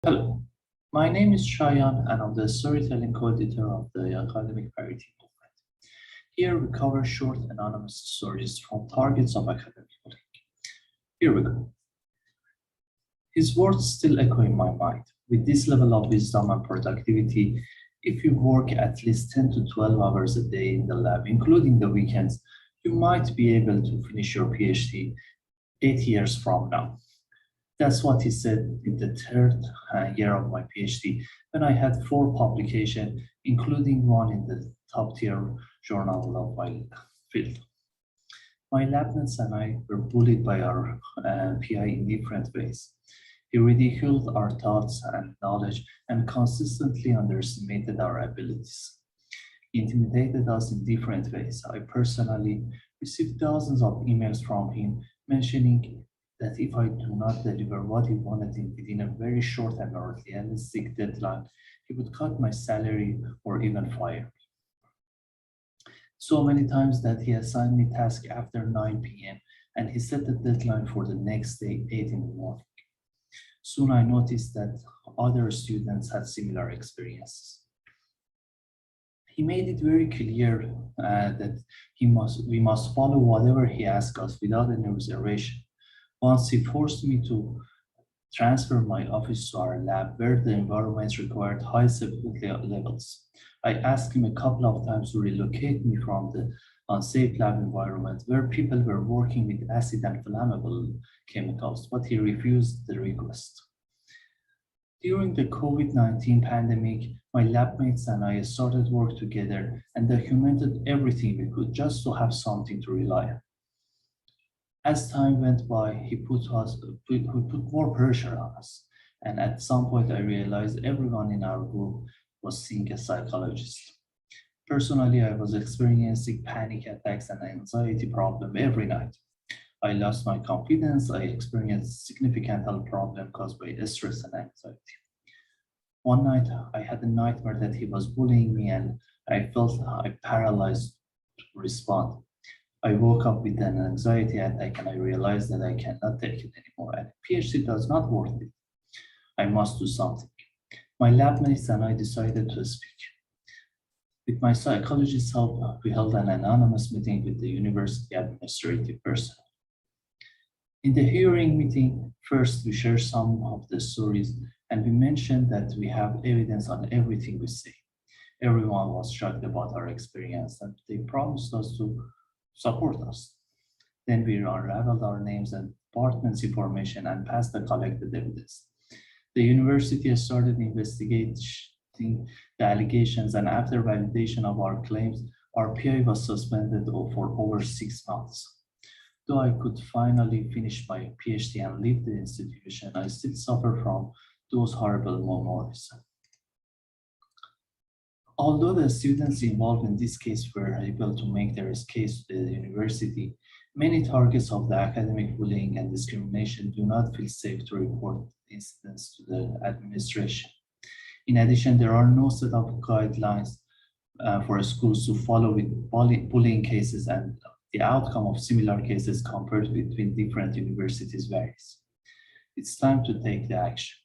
Hello, my name is Shayan and I'm the storytelling co-editor of the academic Parity movement. Here we cover short anonymous stories from targets of academic bullying. Here we go. His words still echo in my mind. With this level of wisdom and productivity, if you work at least 10 to 12 hours a day in the lab, including the weekends, you might be able to finish your PhD 8 years from now. That's what he said in the third year of my PhD, when I had 4 publications, including one in the top-tier journal of my field. My lab mates and I were bullied by our PI in different ways. He ridiculed our thoughts and knowledge and consistently underestimated our abilities. He intimidated us in different ways. I personally received dozens of emails from him mentioning that if I do not deliver what he wanted within a very short and realistic deadline, he would cut my salary or even fire me. So many times that he assigned me tasks after 9 p.m. and he set the deadline for the next day, 8 in the morning. Soon I noticed that other students had similar experiences. He made it very clear that we must follow whatever he asked us without any reservation. Once he forced me to transfer my office to our lab where the environment required high security levels. I asked him a couple of times to relocate me from the unsafe lab environment where people were working with acid and flammable chemicals, but he refused the request. During the COVID-19 pandemic, my lab mates and I started work together and documented everything we could just to have something to rely on. As time went by, he put more pressure on us. And at some point, I realized everyone in our group was seeing a psychologist. Personally, I was experiencing panic attacks and anxiety problems every night. I lost my confidence. I experienced significant health problems caused by stress and anxiety. One night, I had a nightmare that he was bullying me and I felt paralyzed to respond. I woke up with an anxiety attack and I realized that I cannot take it anymore and PhD does not worth it. I must do something. My lab mates and I decided to speak. With my psychologist's help, we held an anonymous meeting with the university administrative personnel. In the hearing meeting, first we shared some of the stories and we mentioned that we have evidence on everything we say. Everyone was shocked about our experience and they promised us to support us. Then we unraveled our names and departments information and passed the collected evidence. The university started investigating the allegations and after validation of our claims, our PI was suspended for over 6 months. Though I could finally finish my PhD and leave the institution, I still suffer from those horrible memories. Although the students involved in this case were able to make their case to the university, many targets of the academic bullying and discrimination do not feel safe to report incidents to the administration. In addition, there are no set of guidelines for schools to follow with bullying cases and the outcome of similar cases compared between different universities varies. It's time to take the action.